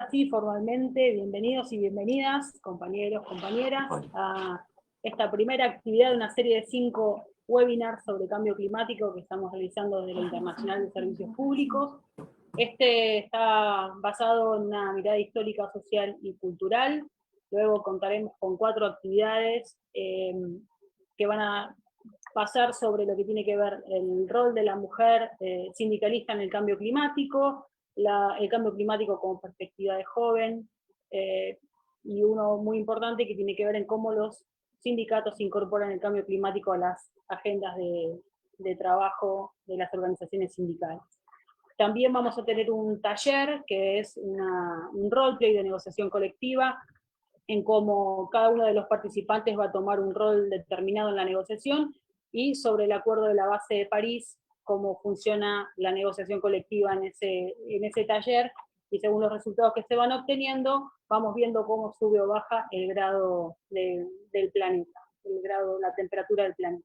Así formalmente, bienvenidos y bienvenidas, compañeros, compañeras, a esta primera actividad de una serie de 5 webinars sobre cambio climático que estamos realizando desde la Internacional de Servicios Públicos. Este está basado en una mirada histórica, social y cultural. Luego contaremos con 4 actividades que van a pasar sobre lo que tiene que ver el rol de la mujer sindicalista en el cambio climático, el cambio climático como perspectiva de joven, y uno muy importante que tiene que ver en cómo los sindicatos incorporan el cambio climático a las agendas de trabajo de las organizaciones sindicales. También vamos a tener un taller que es un roleplay de negociación colectiva, en cómo cada uno de los participantes va a tomar un rol determinado en la negociación, y sobre el acuerdo de la base de París, cómo funciona la negociación colectiva en ese taller, y según los resultados que se van obteniendo, vamos viendo cómo sube o baja el grado del planeta, la temperatura del planeta.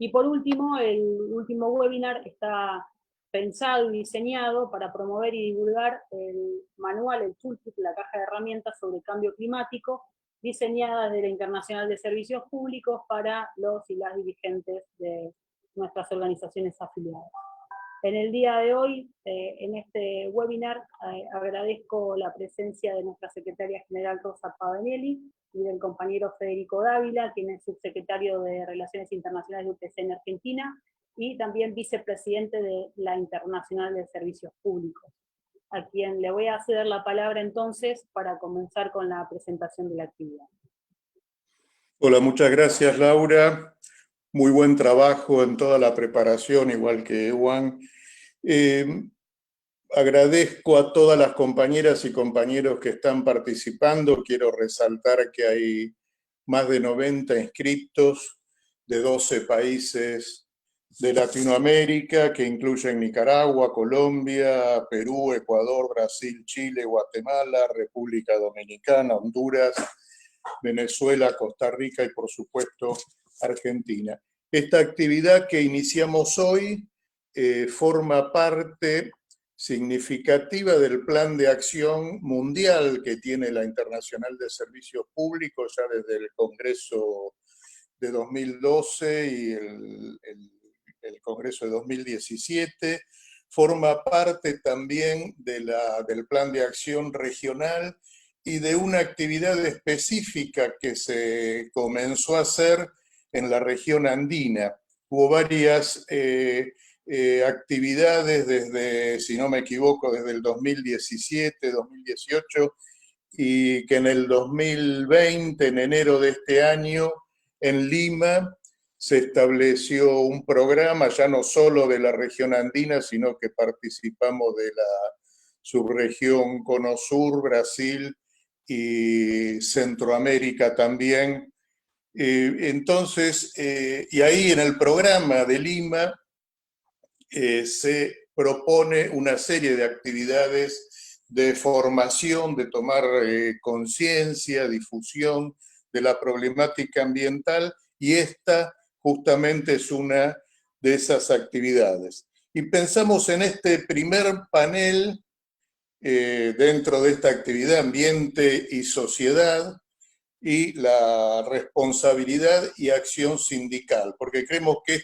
Y por último, el último webinar está pensado y diseñado para promover y divulgar el manual, el toolkit, la caja de herramientas sobre cambio climático, diseñada desde la Internacional de Servicios Públicos para los y las dirigentes de nuestras organizaciones afiliadas. En el día de hoy, en este webinar, agradezco la presencia de nuestra secretaria general Rosa Pavanelli y del compañero Federico Dávila, quien es subsecretario de Relaciones Internacionales de UTC en Argentina, y también vicepresidente de la Internacional de Servicios Públicos, a quien le voy a ceder la palabra entonces para comenzar con la presentación de la actividad. Hola, muchas gracias, Laura. Muy buen trabajo en toda la preparación, igual que Juan. Agradezco a todas las compañeras y compañeros que están participando. Quiero resaltar que hay más de 90 inscriptos de 12 países de Latinoamérica, que incluyen Nicaragua, Colombia, Perú, Ecuador, Brasil, Chile, Guatemala, República Dominicana, Honduras, Venezuela, Costa Rica y, por supuesto, Argentina. Esta actividad que iniciamos hoy forma parte significativa del plan de acción mundial que tiene la Internacional de Servicios Públicos ya desde el Congreso de 2012 y el Congreso de 2017. Forma parte también del plan de acción regional y de una actividad específica que se comenzó a hacer en la región andina. Hubo varias actividades desde, si no me equivoco, desde el 2017, 2018, y que en el 2020, en enero de este año, en Lima, se estableció un programa ya no solo de la región andina, sino que participamos de la subregión Cono Sur, Brasil y Centroamérica también. Entonces, y ahí en el programa de Lima se propone una serie de actividades de formación, de tomar conciencia, difusión de la problemática ambiental, y esta justamente es una de esas actividades. Y pensamos en este primer panel, dentro de esta actividad Ambiente y Sociedad, y la responsabilidad y acción sindical, porque creemos que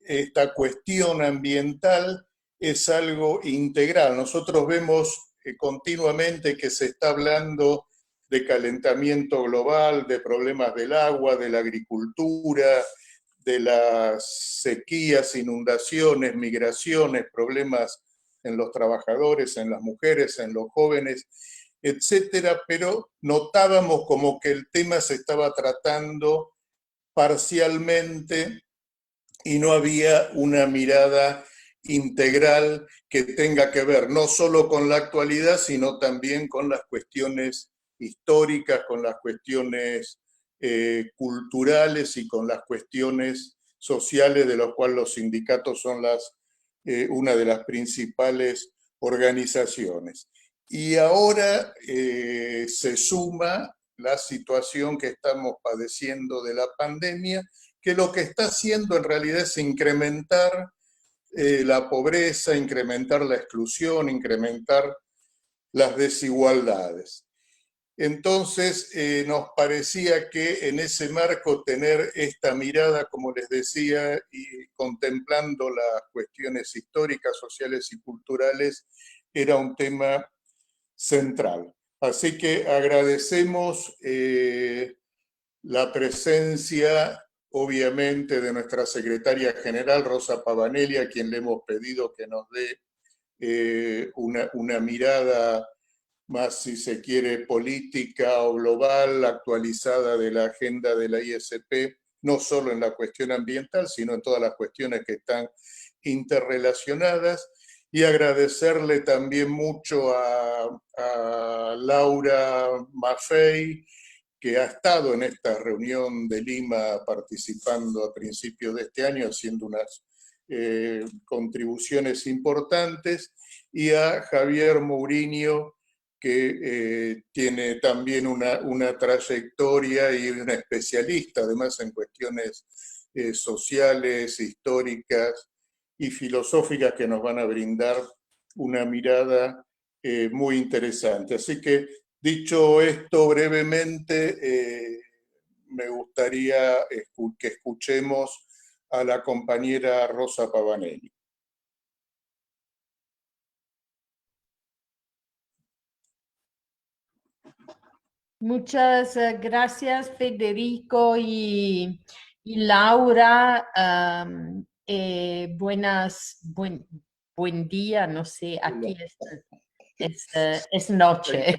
esta cuestión ambiental es algo integral. Nosotros vemos continuamente que se está hablando de calentamiento global, de problemas del agua, de la agricultura, de las sequías, inundaciones, migraciones, problemas en los trabajadores, en las mujeres, en los jóvenes, etcétera, pero notábamos como que el tema se estaba tratando parcialmente y no había una mirada integral que tenga que ver no solo con la actualidad, sino también con las cuestiones históricas, con las cuestiones culturales y con las cuestiones sociales, de las cuales los sindicatos son una de las principales organizaciones. Y ahora se suma la situación que estamos padeciendo de la pandemia, que lo que está haciendo en realidad es incrementar la pobreza, incrementar la exclusión, incrementar las desigualdades. Entonces, nos parecía que en ese marco tener esta mirada, como les decía, y contemplando las cuestiones históricas, sociales y culturales, era un tema central. Así que agradecemos la presencia, obviamente, de nuestra secretaria general, Rosa Pavanelli, a quien le hemos pedido que nos dé una mirada más, si se quiere, política o global, actualizada de la agenda de la ISP, no solo en la cuestión ambiental, sino en todas las cuestiones que están interrelacionadas. Y agradecerle también mucho a Laura Maffei, que ha estado en esta reunión de Lima participando a principios de este año, haciendo unas contribuciones importantes, y a Javier Mourinho, que tiene también una trayectoria y una especialista, además, en cuestiones sociales, históricas y filosóficas, que nos van a brindar una mirada muy interesante. Así que, dicho esto brevemente, me gustaría que escuchemos a la compañera Rosa Pavanelli. Muchas gracias, Federico y Laura. Buen día, no sé, aquí es noche.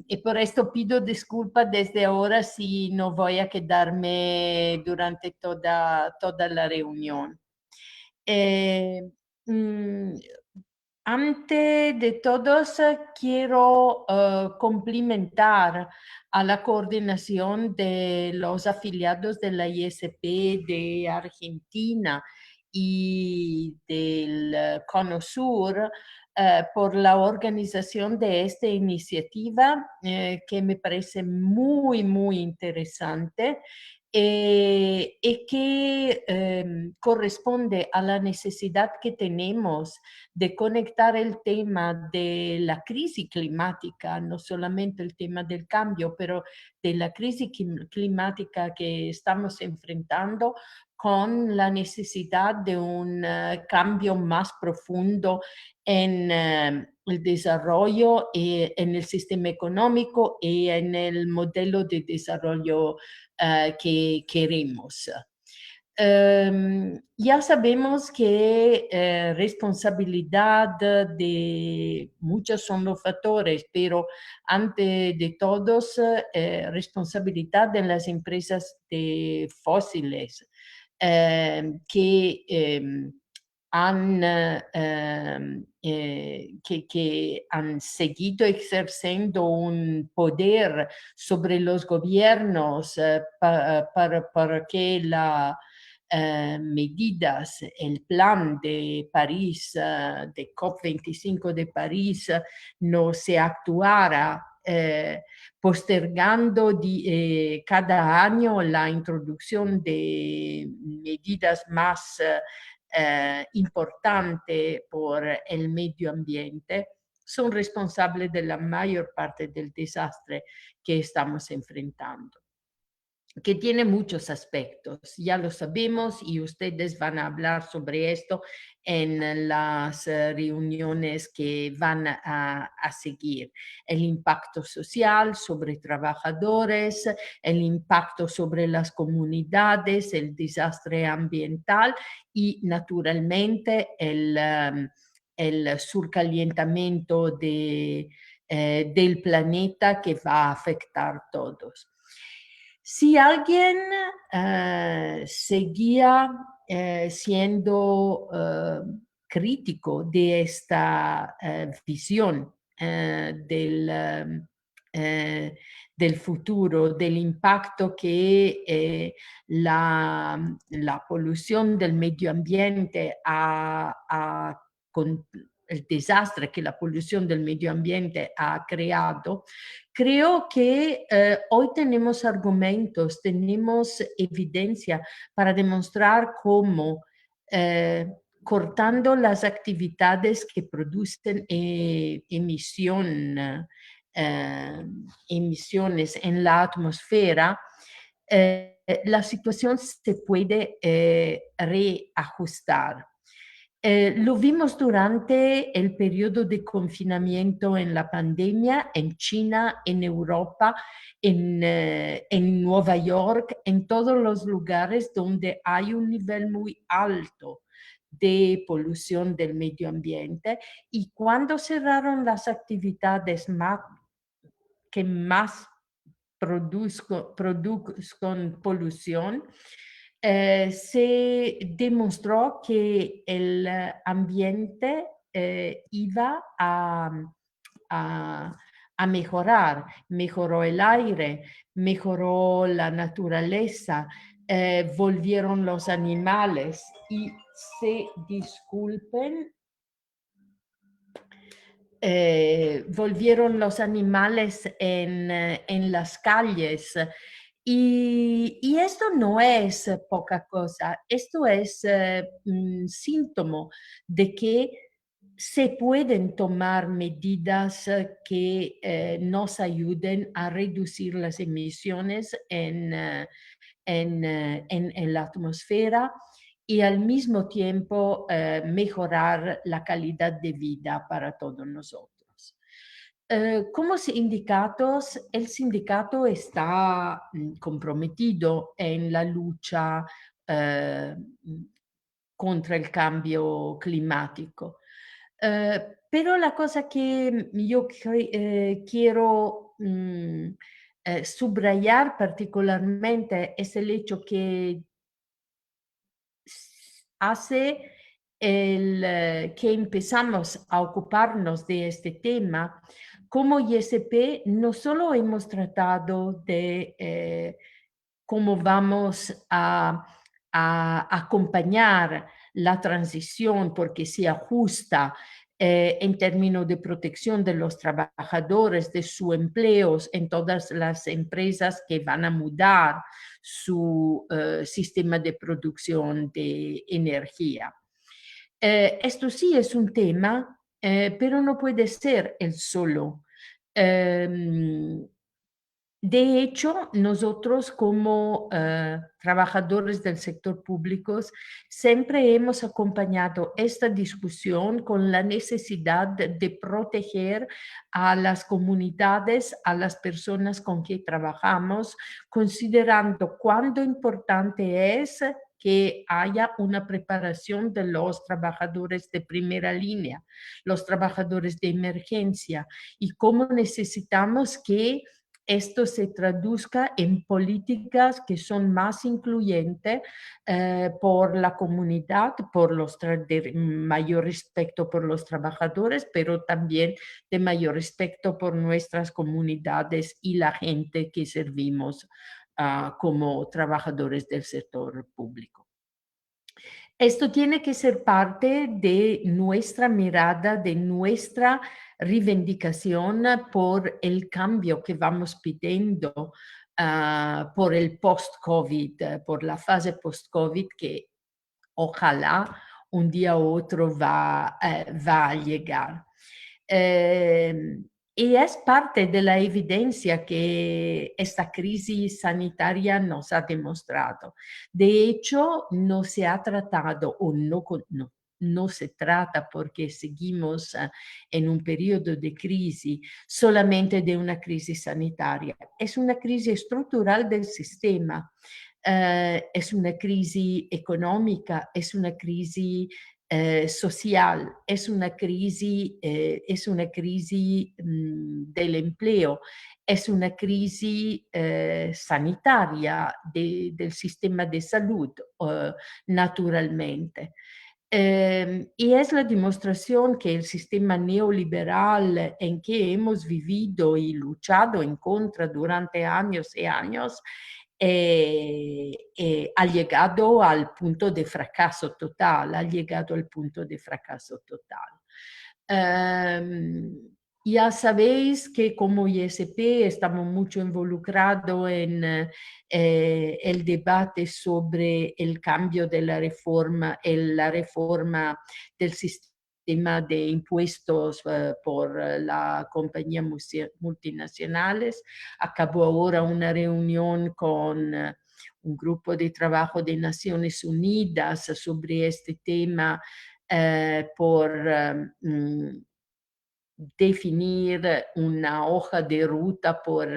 Y por esto pido disculpas desde ahora si no voy a quedarme durante toda la reunión. Antes de todos, quiero cumplimentar a la coordinación de los afiliados de la ISP de Argentina y del Cono Sur por la organización de esta iniciativa que me parece muy, muy interesante. Y que corresponde a la necesidad que tenemos de conectar el tema de la crisis climática, no solamente el tema del cambio, pero de la crisis climática que estamos enfrentando, con la necesidad de un cambio más profundo en el desarrollo, en el sistema económico y en el modelo de desarrollo que queremos. Ya sabemos que responsabilidad de muchos son los factores, pero ante de todos, responsabilidad de las empresas de fósiles que que han seguido ejerciendo un poder sobre los gobiernos para que las medidas, el plan de París, de COP25 de París, no se actuara postergando cada año la introducción de medidas más importantes por el medio ambiente, son responsables de la mayor parte del desastre que estamos enfrentando, que tiene muchos aspectos, ya lo sabemos, y ustedes van a hablar sobre esto en las reuniones que van a seguir. El impacto social sobre trabajadores, el impacto sobre las comunidades, el desastre ambiental y naturalmente el surcalentamiento del planeta que va a afectar a todos. Si alguien seguía siendo crítico de esta visión del futuro, del impacto que la polución del medio ambiente el desastre que la polución del medio ambiente ha creado, creo que hoy tenemos argumentos, tenemos evidencia para demostrar cómo cortando las actividades que producen emisiones en la atmósfera, la situación se puede reajustar. Lo vimos durante el periodo de confinamiento en la pandemia en China, en Europa, en Nueva York, en todos los lugares donde hay un nivel muy alto de polución del medio ambiente, y cuando cerraron las actividades que más produzcan polución, se demostró que el ambiente iba a mejorar. Mejoró el aire, mejoró la naturaleza, volvieron los animales y volvieron los animales en las calles. Y esto no es poca cosa, esto es un síntoma de que se pueden tomar medidas que nos ayuden a reducir las emisiones en la atmósfera y al mismo tiempo mejorar la calidad de vida para todos nosotros. Como sindicatos, el sindicato está comprometido en la lucha contra el cambio climático. Pero la cosa que yo quiero subrayar particularmente es el hecho que hace que empezamos a ocuparnos de este tema, como ISP no solo hemos tratado de cómo vamos a acompañar la transición porque se ajusta en términos de protección de los trabajadores, de sus empleos en todas las empresas que van a mudar su sistema de producción de energía. Esto sí es un tema, pero no puede ser el solo. De hecho, nosotros como trabajadores del sector público siempre hemos acompañado esta discusión con la necesidad de proteger a las comunidades, a las personas con que trabajamos, considerando cuánto importante es que haya una preparación de los trabajadores de primera línea, los trabajadores de emergencia, y cómo necesitamos que esto se traduzca en políticas que son más incluyentes por la comunidad, de mayor respeto por los trabajadores, pero también de mayor respeto por nuestras comunidades y la gente que servimos como trabajadores del sector público. Esto tiene que ser parte de nuestra mirada, de nuestra reivindicación por el cambio que vamos pidiendo por el post-COVID, por la fase post-COVID que ojalá un día u otro va a llegar. Y es parte de la evidencia que esta crisis sanitaria nos ha demostrado. De hecho, no se ha tratado o no se trata porque seguimos en un periodo de crisis solamente de una crisis sanitaria. Es una crisis estructural del sistema, es una crisis económica, es una crisis social, es una crisis del empleo, es una crisis sanitaria del sistema de salud, naturalmente. Y es la demostración que el sistema neoliberal en que hemos vivido y luchado en contra durante años y años ha llegado al punto de fracaso total, Ya sabéis que como ISP estamos mucho involucrados en el debate sobre el cambio de la reforma del sistema de impuestos por las compañías multinacionales. Acabó ahora una reunión con un grupo de trabajo de Naciones Unidas sobre este tema por definir una hoja de ruta por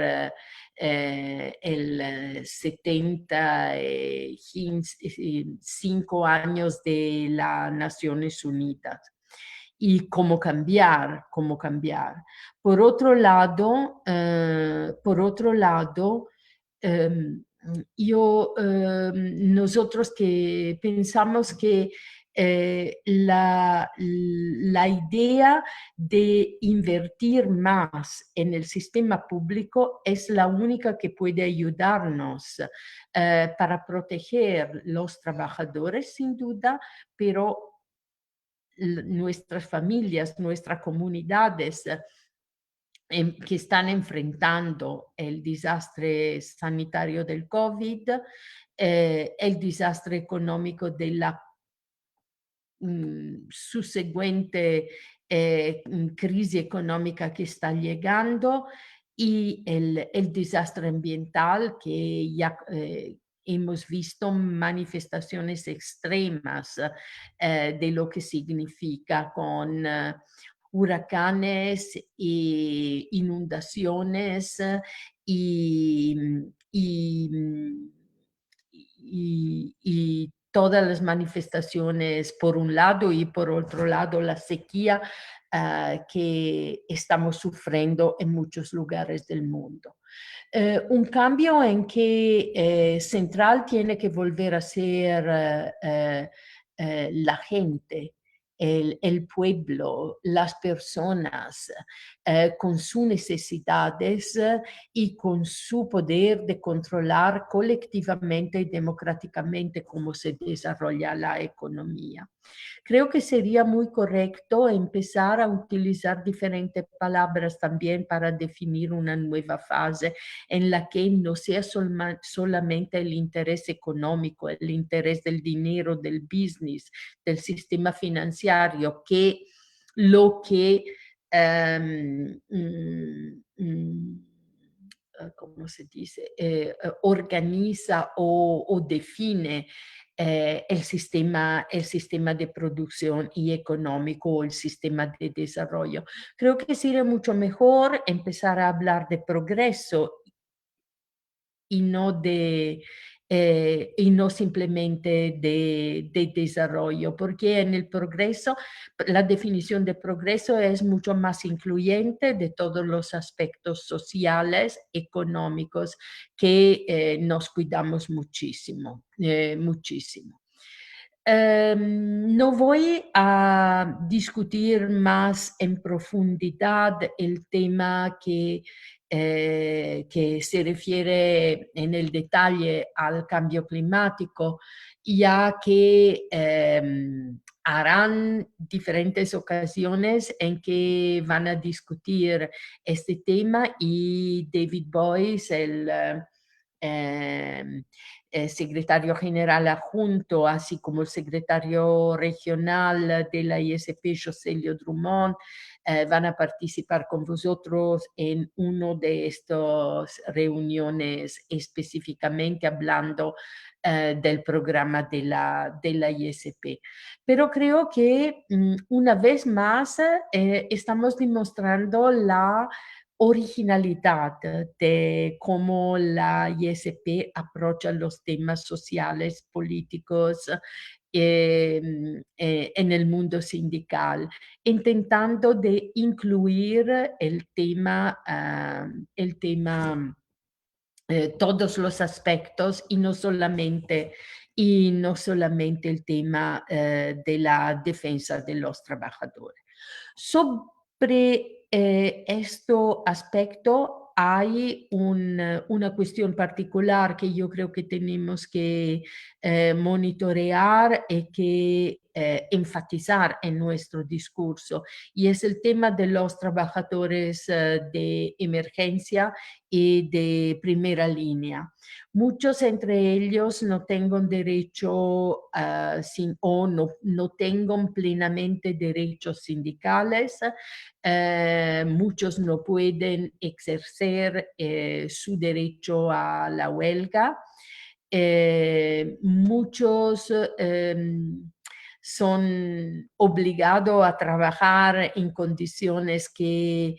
el 75 años de las Naciones Unidas y cómo cambiar, cómo cambiar. Por otro lado, nosotros que pensamos que la idea de invertir más en el sistema público es la única que puede ayudarnos para proteger los trabajadores, sin duda, pero nuestras familias, nuestras comunidades que están enfrentando el desastre sanitario del COVID, el desastre económico de la subsecuente crisi económica que está llegando y el desastre ambiental que ya hemos visto manifestaciones extremas de lo que significa con huracanes e inundaciones y, y todas las manifestaciones por un lado y por otro lado la sequía que estamos sufriendo en muchos lugares del mundo. Un cambio en que central tiene que volver a ser la gente, el pueblo, las personas, con sus necesidades y con su poder de controlar colectivamente y democráticamente cómo se desarrolla la economía. Creo que sería muy correcto empezar a utilizar diferentes palabras también para definir una nueva fase en la que no sea solamente el interés económico, el interés del dinero, del business, del sistema financiero, que lo que ¿cómo se dice? Organiza o define el sistema de producción y económico o el sistema de desarrollo. Creo que sería mucho mejor empezar a hablar de progreso y no simplemente de desarrollo, porque en el progreso, la definición de progreso es mucho más incluyente de todos los aspectos sociales, económicos, que nos cuidamos muchísimo, muchísimo. No voy a discutir más en profundidad el tema que se refiere en el detalle al cambio climático, ya que harán diferentes ocasiones en que van a discutir este tema y David Boyce, el secretario general adjunto, así como el secretario regional de la ISP, Joselio Drummond, van a participar con vosotros en una de estas reuniones específicamente hablando del programa de la ISP. Pero creo que una vez más estamos demostrando la originalidad de cómo la ISP aprocha los temas sociales, políticos en el mundo sindical, intentando de incluir todos los aspectos y no solamente el tema de la defensa de los trabajadores. Sobre este aspecto hay una cuestión particular que yo creo que tenemos que monitorear y que enfatizar en nuestro discurso, y es el tema de los trabajadores de emergencia y de primera línea. Muchos entre ellos no tengan derecho o no tengan plenamente derechos sindicales. Muchos no pueden ejercer su derecho a la huelga. Muchos son obligados a trabajar en condiciones que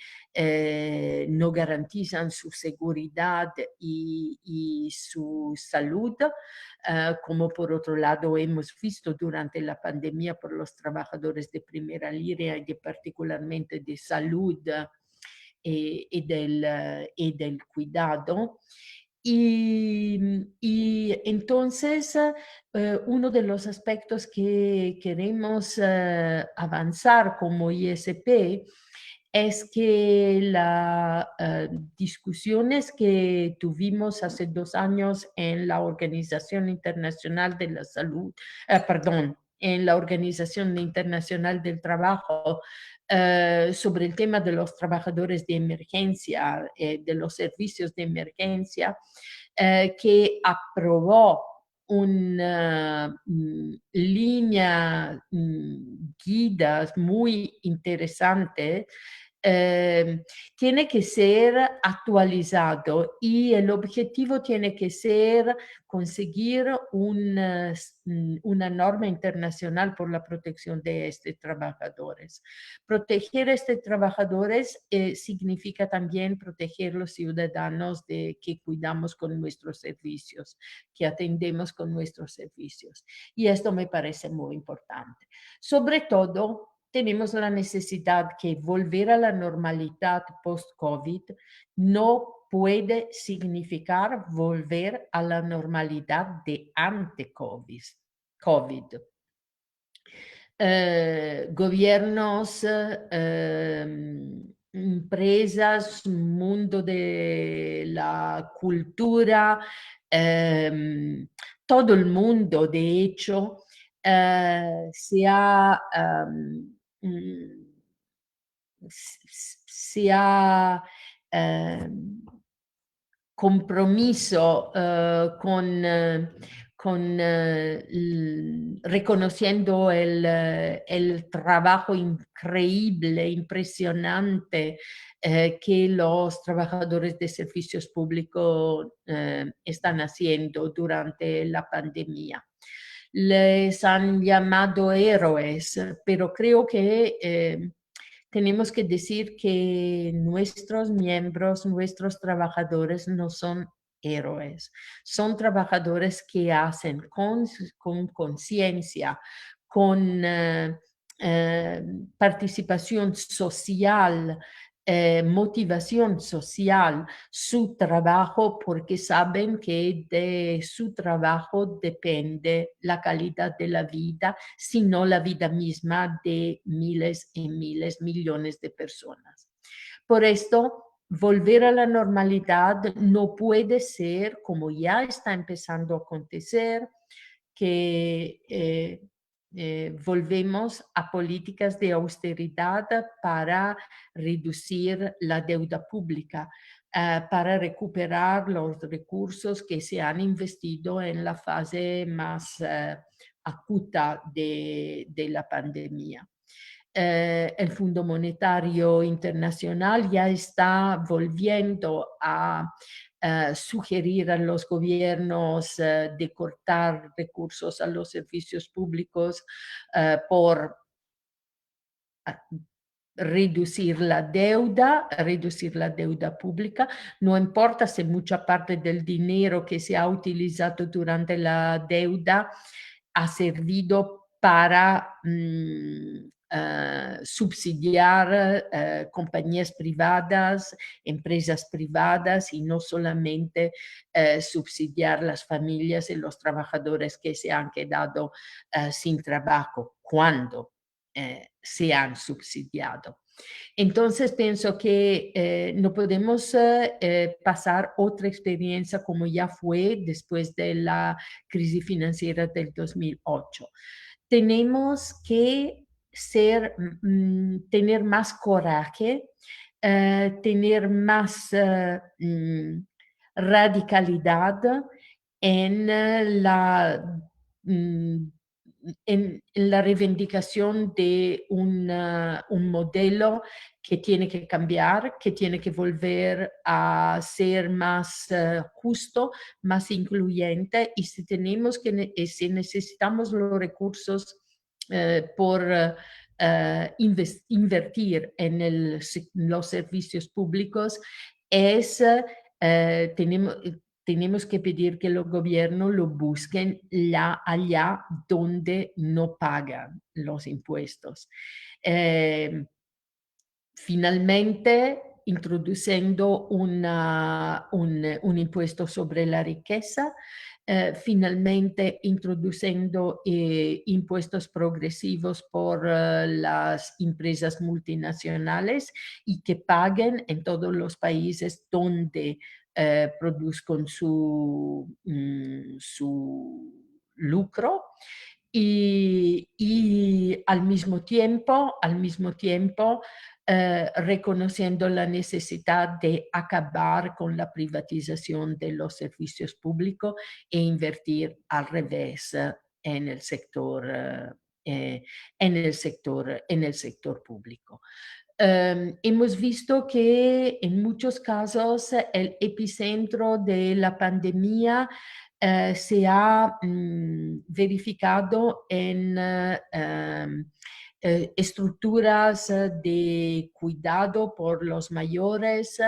no garantizan su seguridad y su salud, como por otro lado hemos visto durante la pandemia por los trabajadores de primera línea y particularmente de salud y del cuidado. Y entonces, uno de los aspectos que queremos avanzar como ISP es que las discusiones que tuvimos hace 2 años en la Organización Internacional de la Salud, en la Organización Internacional del Trabajo, sobre el tema de los trabajadores de emergencia, de los servicios de emergencia, que aprobó una línea guías muy interesante, tiene que ser actualizado y el objetivo tiene que ser conseguir una norma internacional por la protección de estos trabajadores. Proteger a estos trabajadores significa también proteger los ciudadanos que cuidamos con nuestros servicios, que atendemos con nuestros servicios. Y esto me parece muy importante. Sobre todo, tenemos la necesidad que volver a la normalidad post-COVID no puede significar volver a la normalidad de ante-COVID. Gobiernos, empresas, mundo de la cultura, todo el mundo, de hecho, se ha compromiso reconociendo el trabajo increíble, impresionante que los trabajadores de servicios públicos están haciendo durante la pandemia. Les han llamado héroes, pero creo que tenemos que decir que nuestros miembros, nuestros trabajadores no son héroes, son trabajadores que hacen con conciencia, con participación social, motivación social, su trabajo, porque saben que de su trabajo depende la calidad de la vida, sino la vida misma de miles y miles, millones de personas. Por esto, volver a la normalidad no puede ser, como ya está empezando a acontecer, que volvemos a políticas de austeridad para reducir la deuda pública, para recuperar los recursos que se han investido en la fase más aguda de la pandemia. El Fondo Monetario Internacional ya está volviendo a sugerir a los gobiernos de cortar recursos a los servicios públicos por reducir la deuda pública. No importa si mucha parte del dinero que se ha utilizado durante la deuda ha servido para subsidiar compañías privadas, empresas privadas y no solamente subsidiar las familias y los trabajadores que se han quedado sin trabajo cuando se han subsidiado. Entonces pienso que no podemos pasar otra experiencia como ya fue después de la crisis financiera del 2008. tenemos que tener más coraje, tener más radicalidad en en la reivindicación de un modelo que tiene que cambiar, que tiene que volver a ser más justo, más incluyente, y si si necesitamos los recursos por invertir en los servicios públicos, tenemos que pedir que los gobiernos lo busquen allá donde no pagan los impuestos. Finalmente, introduciendo un impuesto sobre la riqueza, finalmente introduciendo impuestos progresivos por las empresas multinacionales y que paguen en todos los países donde produzcan su lucro. Y al mismo tiempo, reconociendo la necesidad de acabar con la privatización de los servicios públicos e invertir al revés en el sector público. Hemos visto que en muchos casos el epicentro de la pandemia se ha verificado en estructuras de cuidado por los mayores,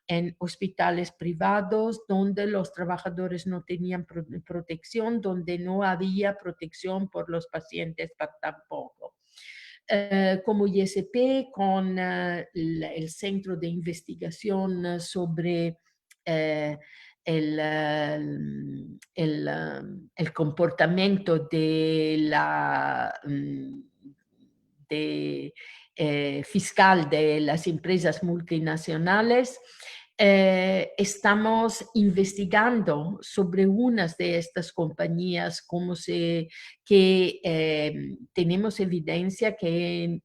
en hospitales privados donde los trabajadores no tenían protección, donde no había protección por los pacientes tampoco. Como ISP, con el Centro de Investigación sobre el comportamiento fiscal de las empresas multinacionales, estamos investigando sobre unas de estas compañías que tenemos evidencia que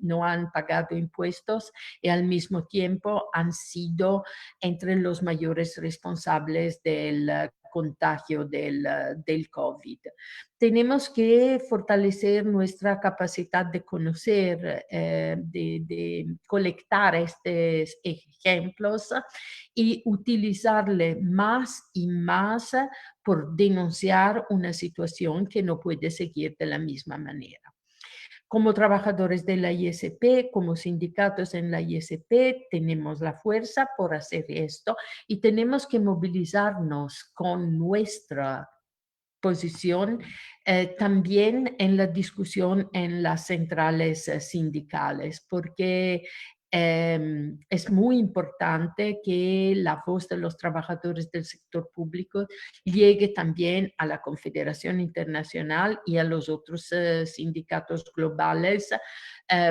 no han pagado impuestos y al mismo tiempo han sido entre los mayores responsables del contagio del COVID. Tenemos que fortalecer nuestra capacidad de conocer, de colectar estos ejemplos y utilizarle más y más por denunciar una situación que no puede seguir de la misma manera. Como trabajadores de la ISP, como sindicatos en la ISP, tenemos la fuerza por hacer esto y tenemos que movilizarnos con nuestra posición también en la discusión en las centrales sindicales, porque es muy importante que la voz de los trabajadores del sector público llegue también a la Confederación Internacional y a los otros sindicatos globales,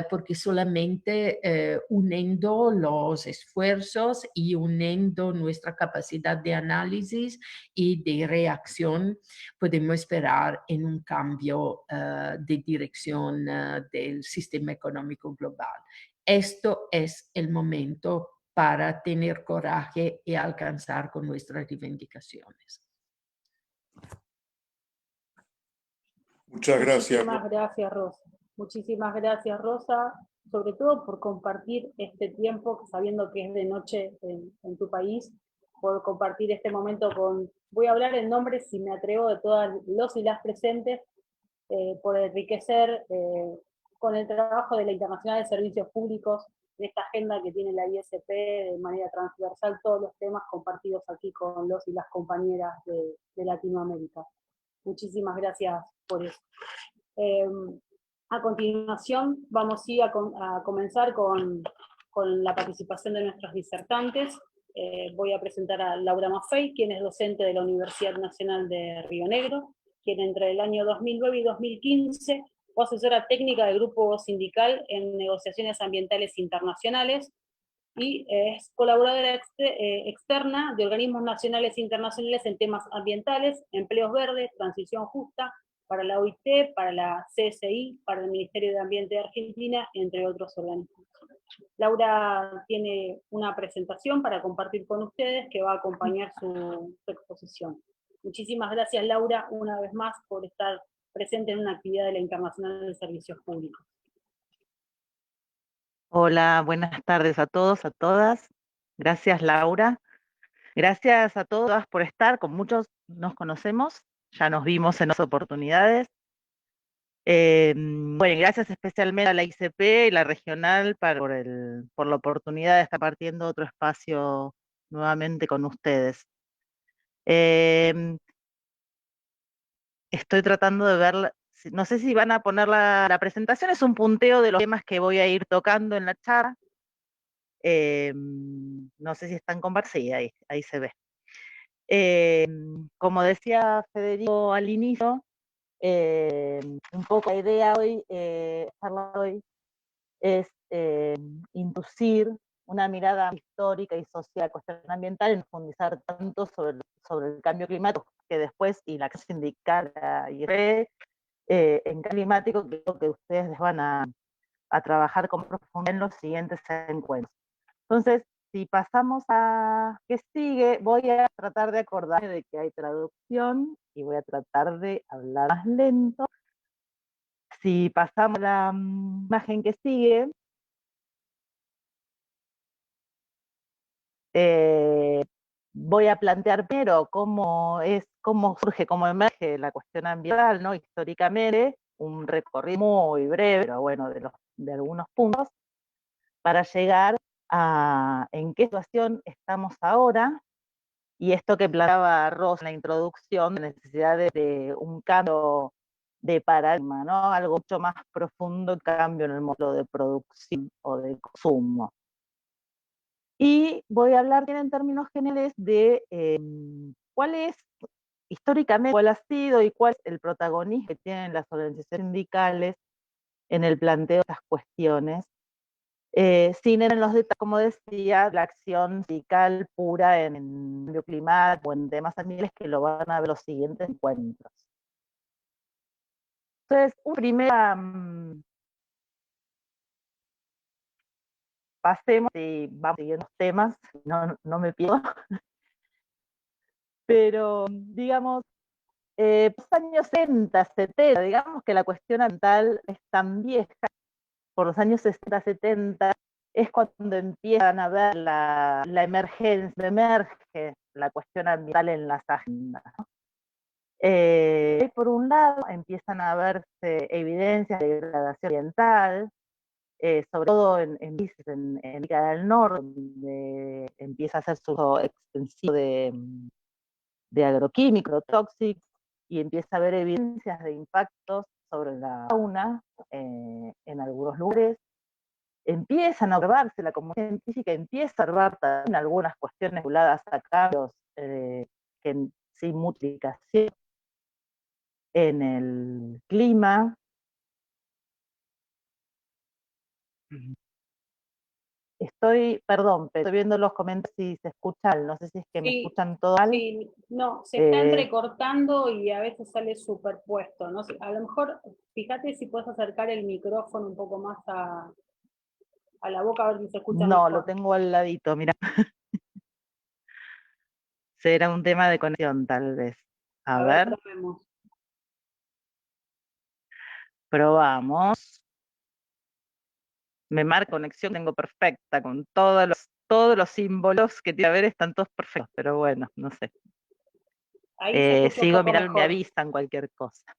porque solamente uniendo los esfuerzos y uniendo nuestra capacidad de análisis y de reacción, podemos esperar en un cambio de dirección del sistema económico global. Esto es el momento para tener coraje y alcanzar con nuestras reivindicaciones. Muchas gracias. Muchísimas gracias, Rosa. Muchísimas gracias, Rosa, sobre todo por compartir este tiempo, sabiendo que es de noche en tu país, por compartir este momento voy a hablar en nombre, si me atrevo, de todas los y las presentes, por enriquecer con el trabajo de la Internacional de Servicios Públicos, de esta agenda que tiene la ISP de manera transversal, todos los temas compartidos aquí con los y las compañeras de Latinoamérica. Muchísimas gracias por eso. A continuación vamos a comenzar con la participación de nuestros disertantes. Voy a presentar a Laura Maffei, quien es docente de la Universidad Nacional de Río Negro, quien entre el año 2009 y 2015 fue asesora técnica del Grupo Sindical en Negociaciones Ambientales Internacionales y es colaboradora externa de organismos nacionales e internacionales en temas ambientales, empleos verdes, transición justa, para la OIT, para la CSI, para el Ministerio de Ambiente de Argentina, entre otros organismos. Laura tiene una presentación para compartir con ustedes que va a acompañar su exposición. Muchísimas gracias, Laura, una vez más por estar presente en una actividad de la Internacional de Servicios Públicos. Hola, buenas tardes a todos, a todas. Gracias, Laura. Gracias a todas por estar. Con muchos nos conocemos, ya nos vimos en otras oportunidades. Bueno, gracias especialmente a la ICP y la regional por la oportunidad de estar partiendo otro espacio nuevamente con ustedes. Estoy tratando de ver, no sé si van a poner la presentación, es un punteo de los temas que voy a ir tocando en la charla. No sé si están compartidas, sí, ahí se ve. Como decía Federico al inicio, un poco la idea hoy, es inducir una mirada histórica y social, cuestión ambiental, en profundizar tanto sobre el cambio climático, que después, y la acción sindical y en cambio climático, que creo que ustedes van a trabajar con profundidad en los siguientes encuentros. Entonces, si pasamos a qué sigue, voy a tratar de acordarme de que hay traducción y voy a tratar de hablar más lento. Si pasamos a la imagen que sigue, voy a plantear primero cómo surge, cómo emerge la cuestión ambiental, ¿no? Históricamente, un recorrido muy breve, pero bueno, de algunos puntos, para llegar a en qué situación estamos ahora, y esto que planteaba Rosa en la introducción, la necesidad de un cambio de paradigma, ¿no? Algo mucho más profundo, cambio en el modelo de producción o de consumo. Y voy a hablar bien en términos generales de cuál es, históricamente, cuál ha sido y cuál es el protagonismo que tienen las organizaciones sindicales en el planteo de estas cuestiones, sin en los detalles, como decía, la acción sindical pura en cambio climático o en temas ambientales, que lo van a ver los siguientes encuentros. Entonces, una primera, pasemos y vamos siguiendo los temas, no me pierdo. Pero, digamos, los años 60, 70, digamos que la cuestión ambiental es tan vieja, por los años 60, 70, es cuando empiezan a ver la emergencia, emerge la cuestión ambiental en las agendas, ¿no? Por un lado, empiezan a verse evidencias de degradación ambiental, sobre todo en América del Norte, donde empieza a hacer su uso extensivo de agroquímicos, tóxicos, y empieza a haber evidencias de impactos sobre la fauna en algunos lugares. Empiezan a observarse, la comunidad científica empieza a observar también algunas cuestiones vinculadas a cambios sin multiplicación en el clima. Perdón, pero estoy viendo los comentarios si se escuchan, no sé si es que me escuchan todo mal. Sí, no, se está entrecortando y a veces sale superpuesto, ¿no? A lo mejor, fíjate si puedes acercar el micrófono un poco más a la boca, a ver si se escucha mejor. No, lo tengo al ladito, mira. Será un tema de conexión, tal vez. A ver. Probamos. Me marca conexión, tengo perfecta, con todos los símbolos que tiene que haber, están todos perfectos, pero bueno, no sé. Sigo mirando, me avisan cualquier cosa.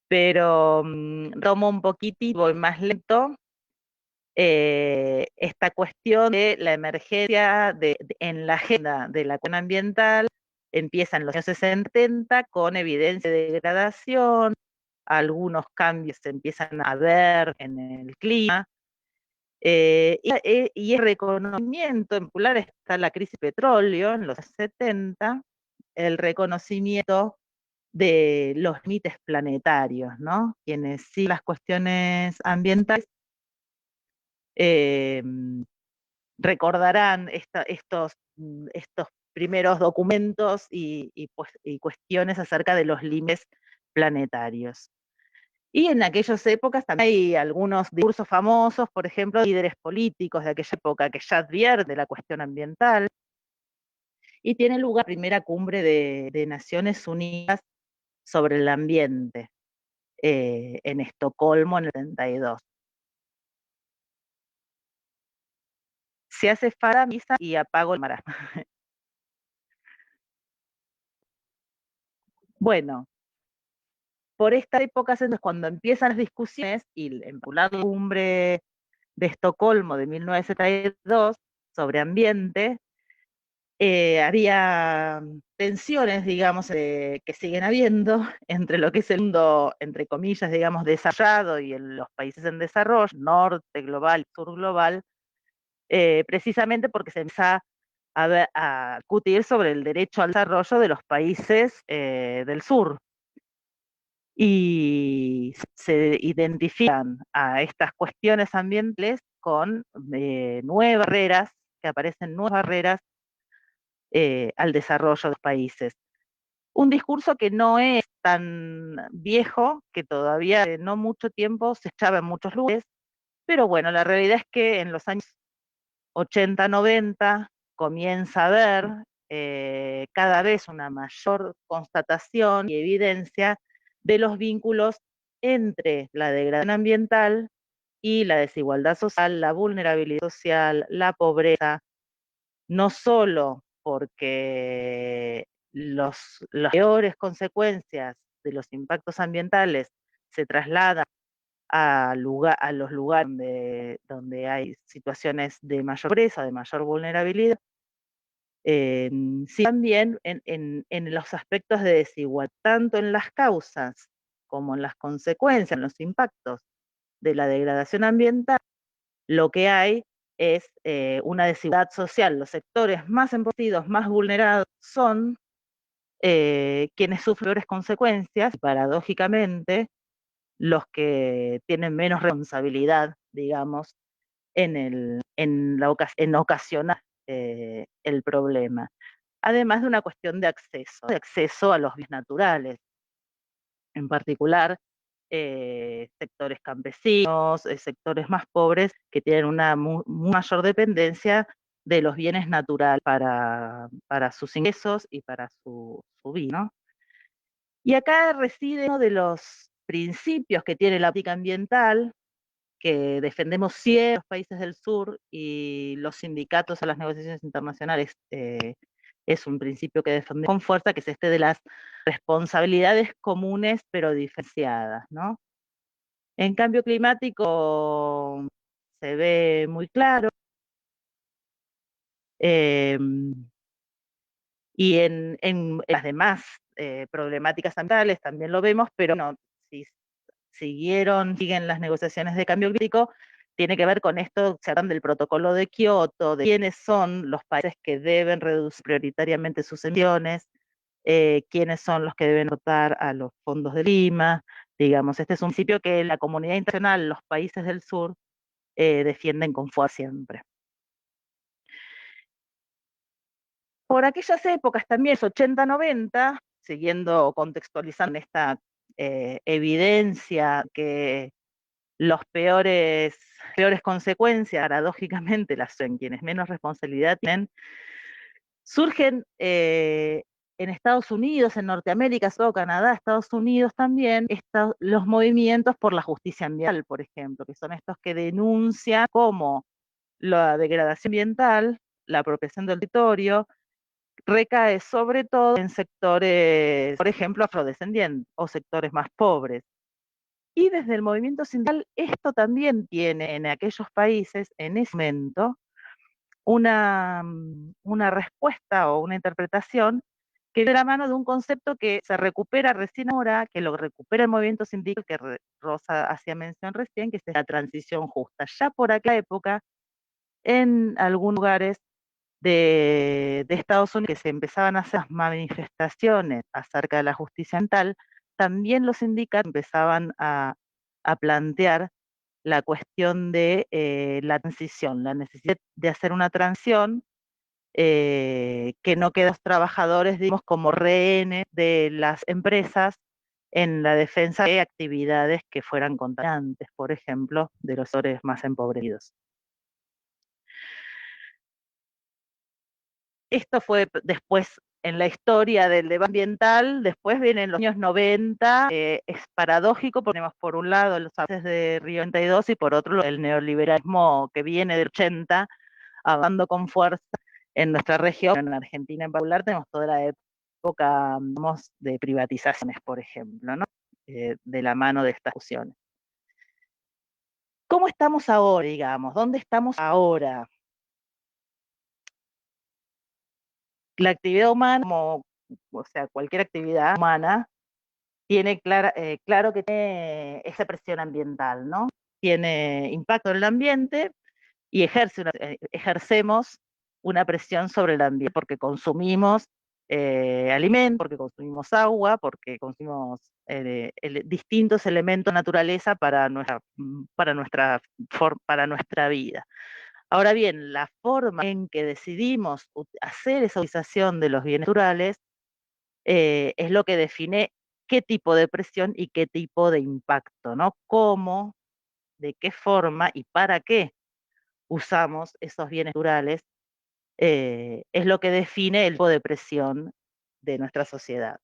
Pero tomo un poquitito, voy más lento. Esta cuestión de la emergencia en la agenda de la cuestión ambiental empieza en los años 60 con evidencia de degradación, algunos cambios se empiezan a ver en el clima, y el reconocimiento, en particular está la crisis petróleo en los 70, el reconocimiento de los límites planetarios, ¿no? Quienes sí las cuestiones ambientales recordarán estos primeros documentos y cuestiones acerca de los límites planetarios. Y en aquellas épocas también hay algunos discursos famosos, por ejemplo, líderes políticos de aquella época que ya advierten de la cuestión ambiental, y tiene lugar la primera cumbre de Naciones Unidas sobre el ambiente en Estocolmo en el 72. Se hace fara misa y apago el mar. Bueno, por estas épocas entonces cuando empiezan las discusiones, y en particular la cumbre de Estocolmo de 1972 sobre ambiente, había tensiones, digamos, que siguen habiendo entre lo que es el mundo, entre comillas, digamos, desarrollado y los países en desarrollo, norte global, sur global, precisamente porque se empieza a discutir sobre el derecho al desarrollo de los países del sur. Y se identifican a estas cuestiones ambientales con nuevas barreras, que aparecen nuevas barreras al desarrollo de los países. Un discurso que no es tan viejo, que todavía no mucho tiempo se echaba en muchos lugares, pero bueno, la realidad es que en los años 80, 90 comienza a haber cada vez una mayor constatación y evidencia de los vínculos entre la degradación ambiental y la desigualdad social, la vulnerabilidad social, la pobreza, no solo porque las peores consecuencias de los impactos ambientales se trasladan a los lugares donde hay situaciones de mayor pobreza, de mayor vulnerabilidad, sí también en los aspectos de desigualdad, tanto en las causas como en las consecuencias, en los impactos de la degradación ambiental, lo que hay es una desigualdad social. Los sectores más empobrecidos, más vulnerados, son quienes sufren peores consecuencias, paradójicamente, los que tienen menos responsabilidad, digamos, en ocasionar el problema. Además de una cuestión de acceso a los bienes naturales, en particular sectores campesinos, sectores más pobres que tienen una mayor dependencia de los bienes naturales para sus ingresos y para su vida, ¿no? Y acá reside uno de los principios que tiene la política ambiental, que defendemos siempre los países del sur y los sindicatos a las negociaciones internacionales, es un principio que defendemos con fuerza, que es este de las responsabilidades comunes pero diferenciadas, ¿no? En cambio climático se ve muy claro, y en las demás problemáticas ambientales también lo vemos, pero no, si siguen las negociaciones de cambio climático, tiene que ver con esto, se hablan del protocolo de Kioto, de quiénes son los países que deben reducir prioritariamente sus emisiones, quiénes son los que deben votar a los fondos de Lima, digamos, este es un principio que la comunidad internacional, los países del sur, defienden con fuerza siempre. Por aquellas épocas también, 80, 90, siguiendo contextualizando esta evidencia que los peores consecuencias, paradójicamente, las en quienes menos responsabilidad tienen, surgen en Estados Unidos, en Norteamérica, sobre todo Canadá, Estados Unidos también, los movimientos por la justicia ambiental, por ejemplo, que son estos que denuncian cómo la degradación ambiental, la apropiación del territorio, recae sobre todo en sectores, por ejemplo, afrodescendientes o sectores más pobres. Y desde el movimiento sindical, esto también tiene en aquellos países, en ese momento, una respuesta o una interpretación que viene de la mano de un concepto que se recupera recién ahora, que lo recupera el movimiento sindical, que Rosa hacía mención recién, que es la transición justa. Ya por aquella época, en algunos lugares de Estados Unidos, que se empezaban a hacer manifestaciones acerca de la justicia ambiental, también los sindicatos empezaban a plantear la cuestión de la transición, la necesidad de hacer una transición que no queden los trabajadores, digamos, como rehenes de las empresas en la defensa de actividades que fueran contaminantes, por ejemplo, de los sectores más empobrecidos. Esto fue después en la historia del debate ambiental, después vienen los años 90, es paradójico, ponemos por un lado los avances de Río 92 y por otro el neoliberalismo que viene del 80, avanzando con fuerza en nuestra región. En Argentina en particular tenemos toda la época, digamos, de privatizaciones, por ejemplo, ¿no? De la mano de estas discusiones. ¿Cómo estamos ahora, digamos? ¿Dónde estamos ahora? La actividad humana, como, o sea, cualquier actividad humana, tiene claro que tiene esa presión ambiental, ¿no? Tiene impacto en el ambiente y ejercemos una presión sobre el ambiente porque consumimos alimentos, porque consumimos agua, porque consumimos distintos elementos de naturaleza para nuestra vida. Ahora bien, la forma en que decidimos hacer esa utilización de los bienes naturales es lo que define qué tipo de presión y qué tipo de impacto, ¿no? Cómo, de qué forma y para qué usamos esos bienes naturales es lo que define el tipo de presión de nuestra sociedad.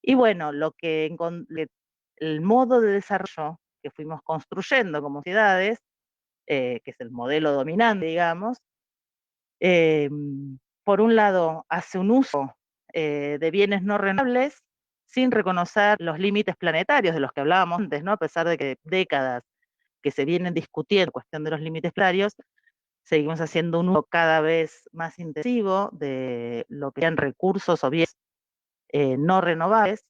Y bueno, el modo de desarrollo que fuimos construyendo como sociedades, que es el modelo dominante, digamos, por un lado hace un uso de bienes no renovables sin reconocer los límites planetarios de los que hablábamos antes, ¿no? A pesar de que décadas que se vienen discutiendo la cuestión de los límites planetarios, seguimos haciendo un uso cada vez más intensivo de lo que sean recursos o bienes no renovables.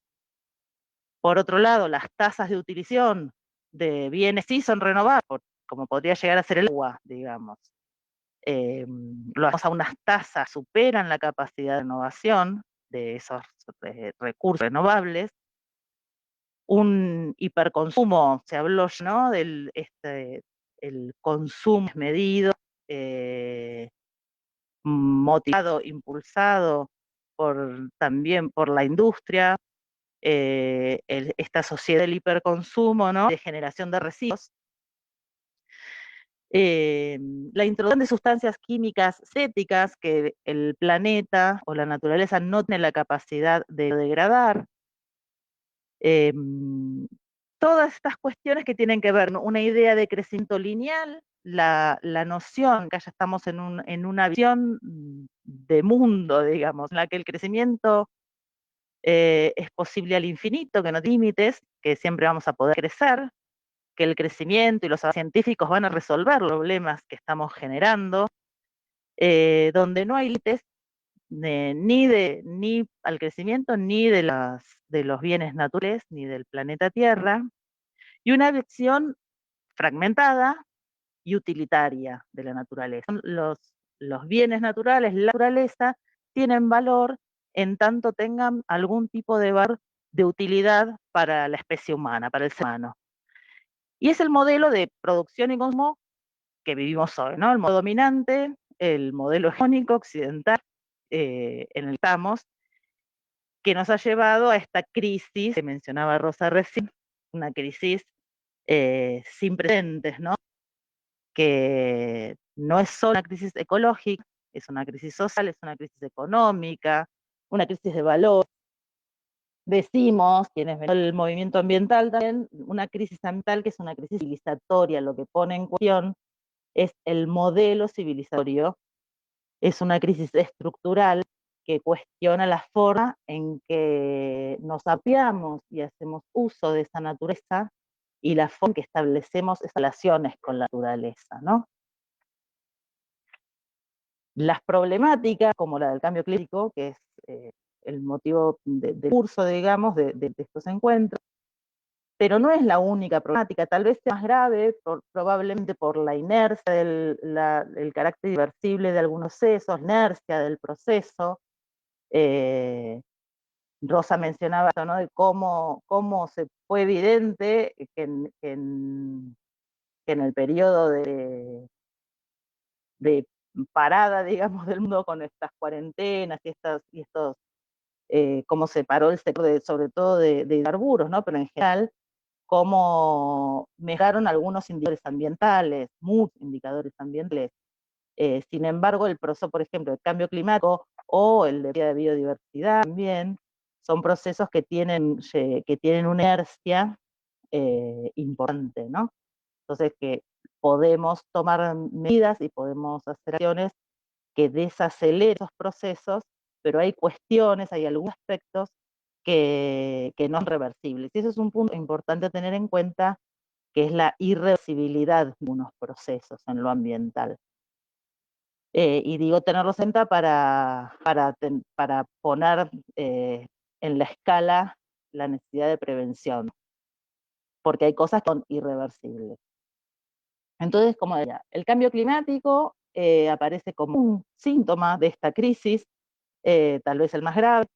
Por otro lado, las tasas de utilización de bienes sí son renovables, como podría llegar a ser el agua, digamos. Lo hacemos a unas tasas, superan la capacidad de renovación de esos recursos renovables. Un hiperconsumo, se habló, ¿no? El consumo medido, motivado, impulsado también por la industria, esta sociedad del hiperconsumo, ¿no? De generación de residuos. La introducción de sustancias químicas sintéticas que el planeta o la naturaleza no tiene la capacidad de degradar. Todas estas cuestiones que tienen que ver, ¿no? Una idea de crecimiento lineal, la noción que ya estamos en una visión de mundo, digamos, en la que el crecimiento es posible al infinito, que no tiene límites, que siempre vamos a poder crecer, que el crecimiento y los avances científicos van a resolver los problemas que estamos generando, donde no hay límites ni al crecimiento, ni de los bienes naturales, ni del planeta Tierra, y una visión fragmentada y utilitaria de la naturaleza. Los bienes naturales, la naturaleza, tienen valor en tanto tengan algún tipo de valor de utilidad para la especie humana, para el ser humano. Y es el modelo de producción y consumo que vivimos hoy, ¿no? El modelo dominante, el modelo hegemónico occidental en el que estamos, que nos ha llevado a esta crisis que mencionaba Rosa recién, una crisis sin precedentes, ¿no? Que no es solo una crisis ecológica, es una crisis social, es una crisis económica, una crisis de valor. Decimos, quienes ven el movimiento ambiental también, una crisis ambiental que es una crisis civilizatoria, lo que pone en cuestión es el modelo civilizatorio, es una crisis estructural que cuestiona la forma en que nos apropiamos y hacemos uso de esa naturaleza y la forma en que establecemos esas relaciones con la naturaleza, ¿no? Las problemáticas, como la del cambio climático, que es el motivo del curso, digamos, de estos encuentros, pero no es la única problemática, tal vez sea más grave, probablemente por la inercia, el carácter irreversible de algunos procesos, inercia del proceso. Rosa mencionaba esto, ¿no? De cómo fue evidente que en el periodo de parada, digamos, del mundo con estas cuarentenas y estos cómo se paró el sector, sobre todo de hidrocarburos, ¿no? Pero en general, cómo mejoraron algunos indicadores ambientales, muchos indicadores ambientales. Sin embargo, el proceso, por ejemplo, del cambio climático o el de biodiversidad también, son procesos que tienen una inercia importante, ¿no? Entonces, que podemos tomar medidas y podemos hacer acciones que desaceleren esos procesos, pero hay cuestiones, hay algunos aspectos que no son reversibles. Y eso es un punto importante a tener en cuenta, que es la irreversibilidad de unos procesos en lo ambiental. Y digo tenerlos en cuenta para poner en la escala la necesidad de prevención, porque hay cosas que son irreversibles. Entonces, como decía, el cambio climático aparece como un síntoma de esta crisis, tal vez el más grave,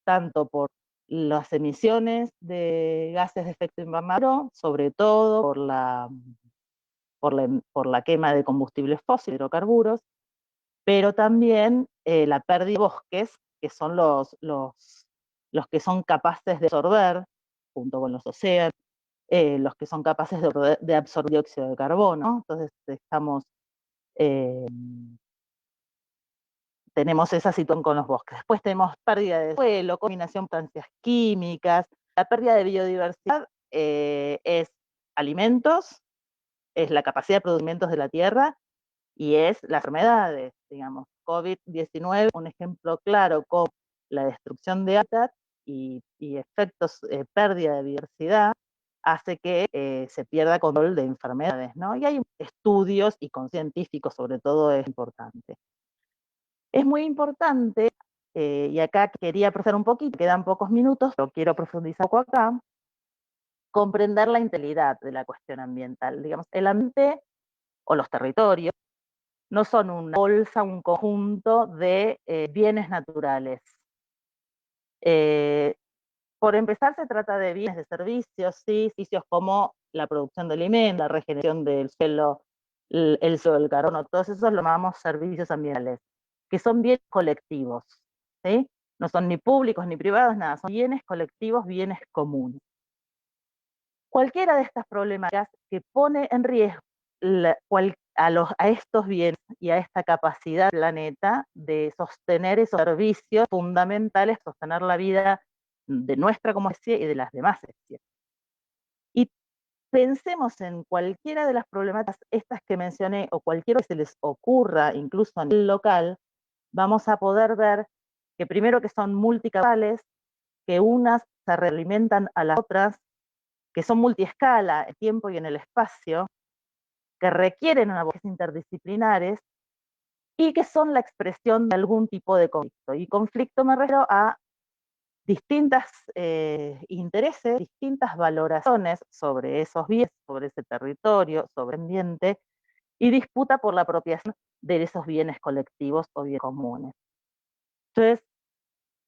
tanto por las emisiones de gases de efecto invernadero, sobre todo por la quema de combustibles fósiles, hidrocarburos, pero también la pérdida de bosques, que son los que son capaces de absorber, junto con los océanos, los que son capaces de absorber dióxido de carbono, ¿no? Entonces tenemos esa situación con los bosques. Después tenemos pérdida de suelo, combinación de sustancias químicas. La pérdida de biodiversidad es alimentos, es la capacidad de producir alimentos de la tierra y es las enfermedades, digamos. COVID-19, un ejemplo claro con la destrucción de hábitat y efectos, pérdida de biodiversidad, hace que se pierda control de enfermedades, ¿no? Y hay estudios y con científicos sobre todo es importante. Es muy importante, y acá quería profundizar un poquito, quedan pocos minutos, pero quiero profundizar un poco acá, comprender la integridad de la cuestión ambiental. Digamos, el ambiente o los territorios no son una bolsa, un conjunto de bienes naturales. Por empezar, se trata de bienes de servicios, ¿sí? Servicios como la producción de alimentos, la regeneración del suelo, el suelo del carbono, todos esos lo llamamos servicios ambientales, que son bienes colectivos, ¿sí? No son ni públicos ni privados, nada, son bienes colectivos, bienes comunes. Cualquiera de estas problemáticas que pone en riesgo a estos bienes y a esta capacidad del planeta de sostener esos servicios fundamentales, sostener la vida de nuestra como especie y de las demás especies. Y pensemos en cualquiera de las problemáticas estas que mencioné o cualquiera que se les ocurra, incluso a nivel local, vamos a poder ver que primero que son multicausales, que unas se realimentan a las otras, que son multiescala en tiempo y en el espacio, que requieren abordajes interdisciplinares y que son la expresión de algún tipo de conflicto. Y conflicto me refiero a distintos intereses, distintas valoraciones sobre esos bienes, sobre ese territorio, sobre el ambiente, y disputa por la apropiación de esos bienes colectivos o bienes comunes. Entonces,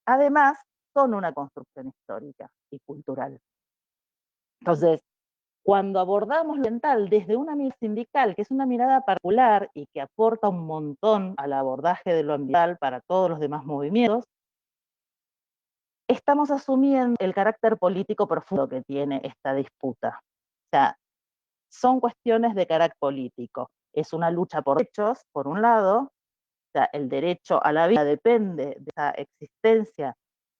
además, son una construcción histórica y cultural. Entonces, cuando abordamos lo ambiental desde una mirada sindical, que es una mirada particular y que aporta un montón al abordaje de lo ambiental para todos los demás movimientos, estamos asumiendo el carácter político profundo que tiene esta disputa. O sea, son cuestiones de carácter político. Es una lucha por derechos, por un lado, o sea, el derecho a la vida depende de esa existencia,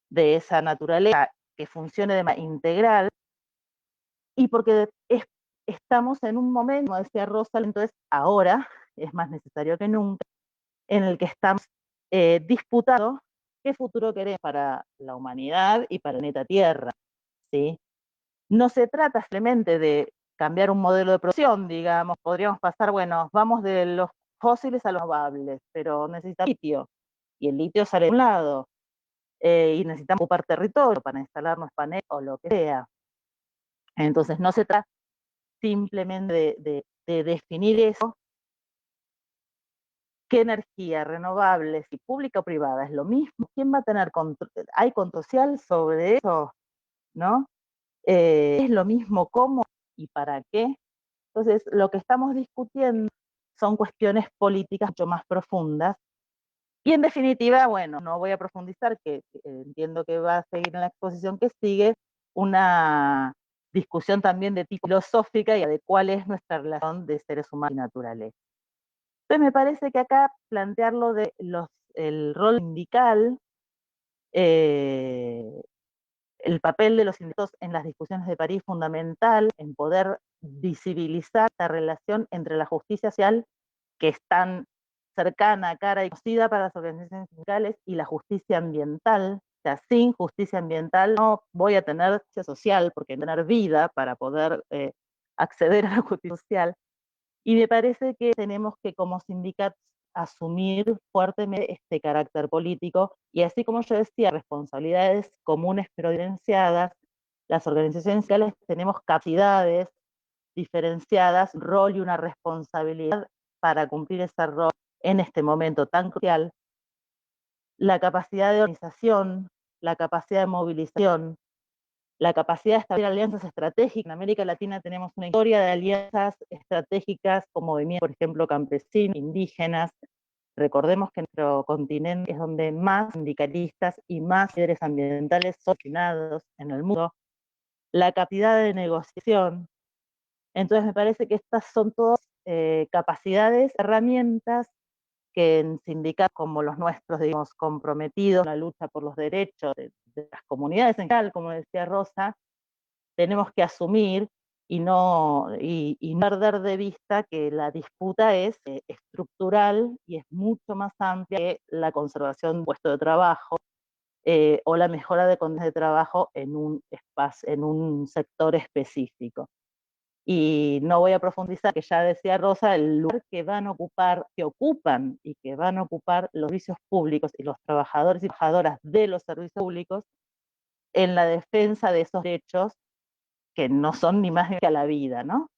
de esa naturaleza que funcione de manera integral, y porque estamos en un momento, como decía Rosa, entonces ahora es más necesario que nunca, en el que estamos disputando qué futuro queremos para la humanidad y para el planeta Tierra, ¿sí? No se trata simplemente de cambiar un modelo de producción, digamos, podríamos pasar, bueno, vamos de los fósiles a los renovables, pero necesitamos litio, y el litio sale de un lado, y necesitamos ocupar territorio para instalarnos paneles o lo que sea. Entonces no se trata simplemente de definir eso, qué energía renovable, si pública o privada, es lo mismo, quién va a tener control, hay control social sobre eso, ¿no? Es lo mismo cómo y para qué. Entonces, lo que estamos discutiendo son cuestiones políticas mucho más profundas. Y en definitiva, bueno, no voy a profundizar, que entiendo que va a seguir en la exposición que sigue, una discusión también de tipo filosófica y de cuál es nuestra relación de seres humanos y naturaleza. Entonces me parece que acá plantearlo de el rol sindical, el papel de los sindicatos en las discusiones de París fundamental, en poder visibilizar la relación entre la justicia social, que es tan cercana, cara y conocida para las organizaciones sindicales, y la justicia ambiental. O sea, sin justicia ambiental no voy a tener justicia social, porque tener vida para poder acceder a la justicia social. Y me parece que tenemos que, como sindicatos, asumir fuertemente este carácter político, y así como yo decía, responsabilidades comunes pero diferenciadas, las organizaciones sindicales tenemos capacidades diferenciadas, rol y una responsabilidad para cumplir ese rol en este momento tan crucial. La capacidad de organización, la capacidad de movilización, la capacidad de establecer alianzas estratégicas. En América Latina tenemos una historia de alianzas estratégicas con movimientos, por ejemplo, campesinos, indígenas. Recordemos que nuestro continente es donde más sindicalistas y más líderes ambientales son asesinados en el mundo. La capacidad de negociación. Entonces me parece que estas son todas capacidades, herramientas que en sindicatos como los nuestros, digamos, comprometidos en la lucha por los derechos de las comunidades en general, como decía Rosa, tenemos que asumir y no perder de vista que la disputa es estructural y es mucho más amplia que la conservación de puestos de trabajo o la mejora de condiciones de trabajo en un espacio, en un sector específico. Y no voy a profundizar, que ya decía Rosa, el lugar que van a ocupar, que ocupan y que van a ocupar los servicios públicos y los trabajadores y trabajadoras de los servicios públicos en la defensa de esos derechos que no son ni más ni que a la vida, ¿no?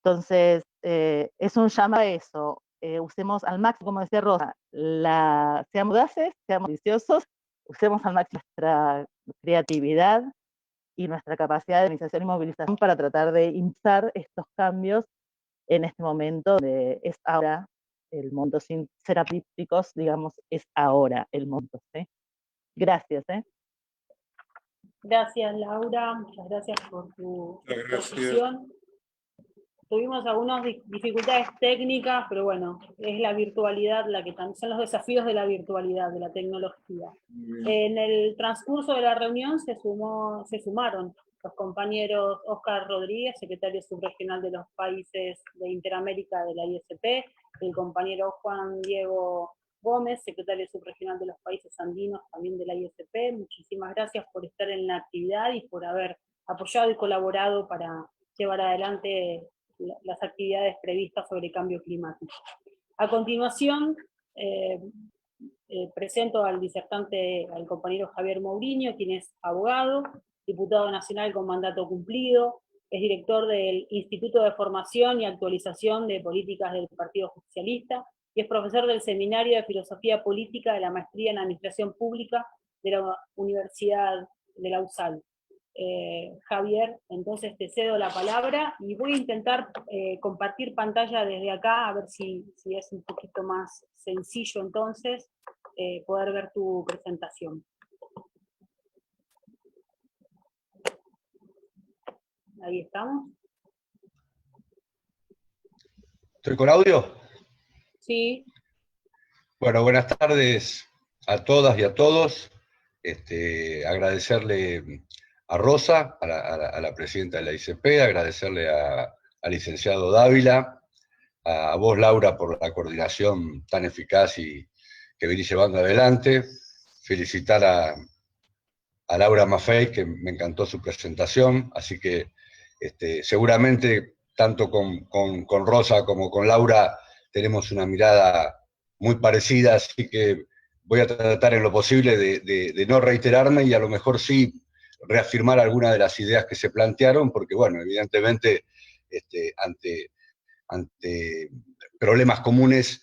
Entonces, es un llamado a eso. Usemos al máximo, como decía Rosa, seamos audaces, seamos ambiciosos, usemos al máximo nuestra creatividad y nuestra capacidad de organización y movilización para tratar de impulsar estos cambios en este momento donde es ahora el mundo, sin ser apolíticos, digamos, es ahora el mundo. ¿Sí? Gracias. Gracias, Laura, muchas gracias por tu exposición. Tuvimos algunas dificultades técnicas, pero bueno, es la virtualidad la que son los desafíos de la virtualidad, de la tecnología. En el transcurso de la reunión se sumaron los compañeros Óscar Rodríguez, secretario subregional de los países de Interamérica de la ISP, el compañero Juan Diego Gómez, secretario subregional de los países andinos también de la ISP. Muchísimas gracias por estar en la actividad y por haber apoyado y colaborado para llevar adelante las actividades previstas sobre cambio climático. A continuación, presento al disertante, al compañero Javier Mourinho, quien es abogado, diputado nacional con mandato cumplido, es director del Instituto de Formación y Actualización de Políticas del Partido Justicialista, y es profesor del Seminario de Filosofía Política de la Maestría en Administración Pública de la Universidad de la USAL. Javier, entonces te cedo la palabra y voy a intentar compartir pantalla desde acá, a ver si es un poquito más sencillo entonces poder ver tu presentación. Ahí estamos. ¿Estoy con audio? Sí. Bueno, buenas tardes a todas y a todos. Agradecerle a Rosa, a la presidenta de la ICP, agradecerle al licenciado Dávila, a vos, Laura, por la coordinación tan eficaz y que venís llevando adelante. Felicitar a Laura Maffei, que me encantó su presentación, así que seguramente tanto con Rosa como con Laura tenemos una mirada muy parecida, así que voy a tratar en lo posible de no reiterarme y a lo mejor sí reafirmar algunas de las ideas que se plantearon, porque bueno, evidentemente ante problemas comunes,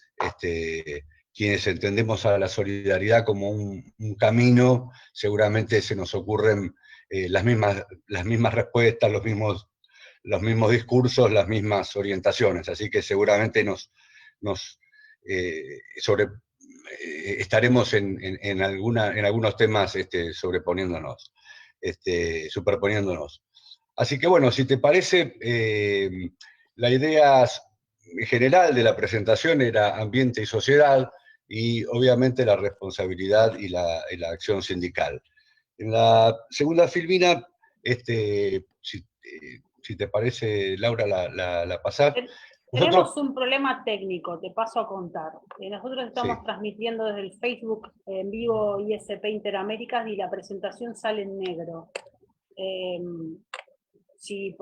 quienes entendemos a la solidaridad como un camino, seguramente se nos ocurren las mismas respuestas, los mismos discursos, las mismas orientaciones, así que seguramente nos estaremos en algunos temas superponiéndonos. Así que bueno, si te parece, la idea general de la presentación era ambiente y sociedad, y obviamente la responsabilidad y la acción sindical. En la segunda filmina, si te parece, Laura, la pasás. Tenemos un problema técnico, te paso a contar. Nosotros estamos transmitiendo desde el Facebook en vivo ISP Interaméricas y la presentación sale en negro. Si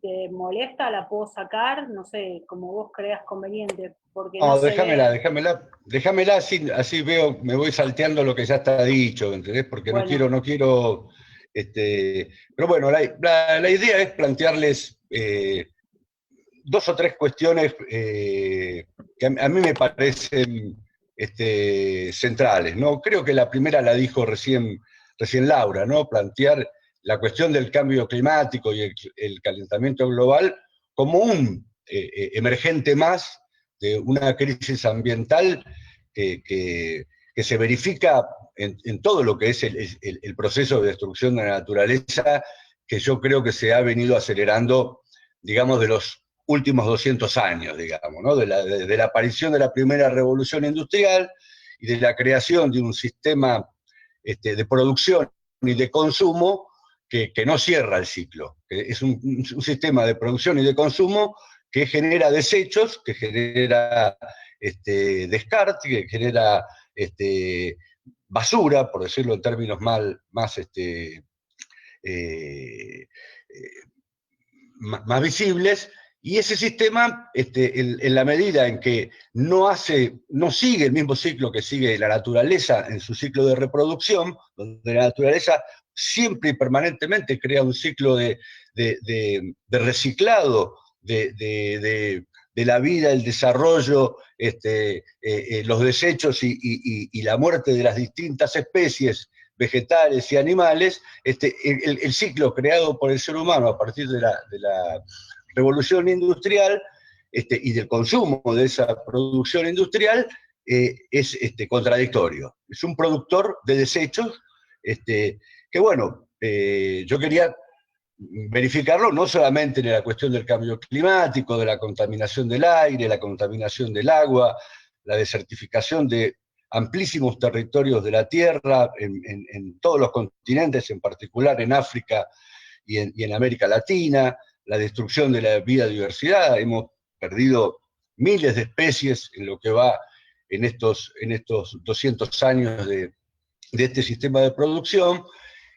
te molesta, la puedo sacar, no sé, como vos creas conveniente. Porque no, déjamela, así veo, me voy salteando lo que ya está dicho, ¿entendés? Porque bueno, no quiero. Pero bueno, la idea es plantearles dos o tres cuestiones que a mí me parecen centrales, ¿no? Creo que la primera la dijo recién Laura, ¿no? Plantear la cuestión del cambio climático y el calentamiento global como un emergente más de una crisis ambiental que se verifica en todo lo que es el proceso de destrucción de la naturaleza, que yo creo que se ha venido acelerando, digamos, de los últimos 200 años, digamos, ¿no? De la aparición de la primera revolución industrial y de la creación de un sistema de producción y de consumo que no cierra el ciclo, que es un sistema de producción y de consumo que genera desechos, que genera descarte, que genera basura, por decirlo en términos más visibles, y ese sistema, en la medida en que no sigue el mismo ciclo que sigue la naturaleza en su ciclo de reproducción, donde la naturaleza siempre y permanentemente crea un ciclo de reciclado de la vida, el desarrollo, los desechos y la muerte de las distintas especies vegetales y animales, el ciclo creado por el ser humano a partir de la revolución industrial y del consumo de esa producción industrial es contradictorio. Es un productor de desechos que, bueno, yo quería verificarlo no solamente en la cuestión del cambio climático, de la contaminación del aire, la contaminación del agua, la desertificación de amplísimos territorios de la Tierra en todos los continentes, en particular en África y en América Latina, la destrucción de la biodiversidad. Hemos perdido miles de especies en lo que va en estos 200 años de este sistema de producción,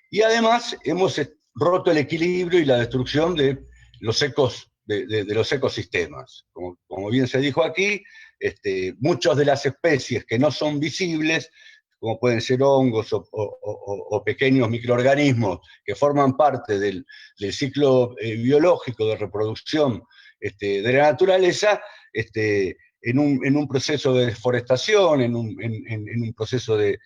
y además hemos roto el equilibrio y la destrucción de los ecosistemas. Como bien se dijo aquí, muchas de las especies que no son visibles, como pueden ser hongos o pequeños microorganismos que forman parte del ciclo biológico de reproducción de la naturaleza, en un proceso de deforestación, en un proceso de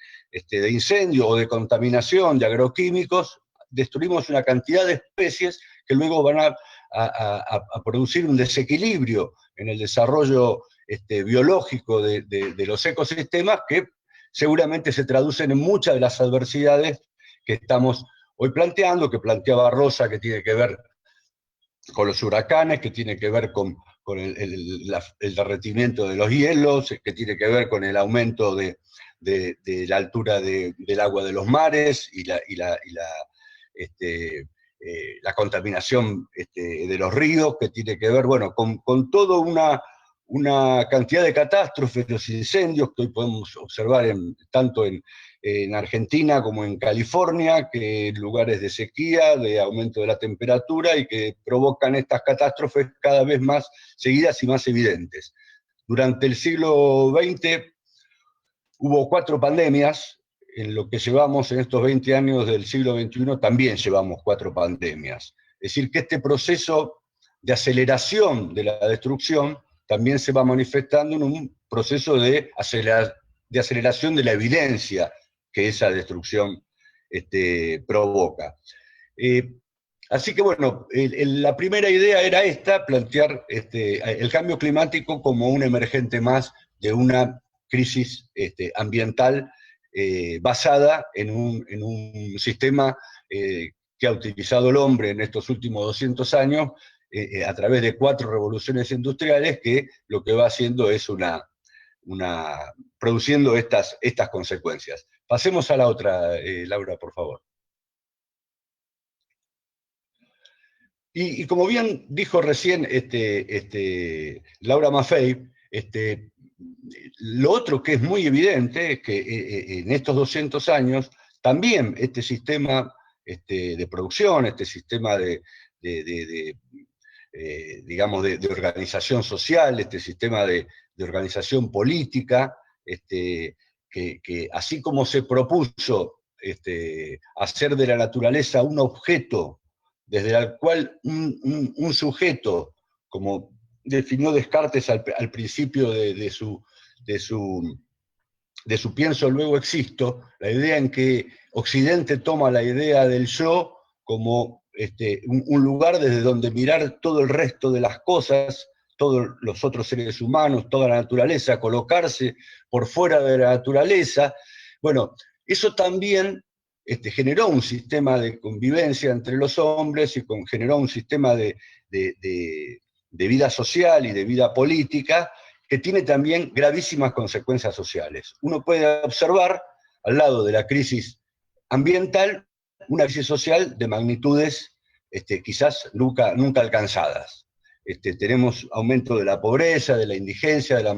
incendio o de contaminación de agroquímicos, destruimos una cantidad de especies que luego van a producir un desequilibrio en el desarrollo biológico de los ecosistemas, que seguramente se traducen en muchas de las adversidades que estamos hoy planteando, que planteaba Rosa, que tiene que ver con los huracanes, que tiene que ver con el derretimiento de los hielos, que tiene que ver con el aumento de la altura del agua de los mares y la contaminación de los ríos, que tiene que ver, bueno, con toda una cantidad de catástrofes, los incendios que hoy podemos observar tanto en Argentina como en California, que lugares de sequía, de aumento de la temperatura, y que provocan estas catástrofes cada vez más seguidas y más evidentes. Durante el siglo XX hubo 4 pandemias. En lo que llevamos en estos 20 años del siglo XXI también llevamos 4 pandemias. Es decir, que este proceso de aceleración de la destrucción también se va manifestando en un proceso de aceleración de la evidencia que esa destrucción provoca. Así que bueno, la primera idea era esta, plantear el cambio climático como un emergente más de una crisis ambiental basada en un sistema que ha utilizado el hombre en estos últimos 200 años a través de 4 revoluciones industriales, que lo que va haciendo es produciendo estas consecuencias. Pasemos a la otra, Laura, por favor. Y como bien dijo recién Laura Maffei, lo otro que es muy evidente es que en estos 200 años también este sistema de producción, este sistema digamos, de organización social, este sistema de organización política, que así como se propuso hacer de la naturaleza un objeto desde el cual un sujeto, como definió Descartes al principio de su pienso luego existo, la idea en que Occidente toma la idea del yo como un lugar desde donde mirar todo el resto de las cosas, todos los otros seres humanos, toda la naturaleza, colocarse por fuera de la naturaleza. Bueno, eso también generó un sistema de convivencia entre los hombres y generó un sistema de vida social y de vida política que tiene también gravísimas consecuencias sociales. Uno puede observar, al lado de la crisis ambiental, una crisis social de magnitudes quizás nunca alcanzadas. Tenemos aumento de la pobreza, de la indigencia, de la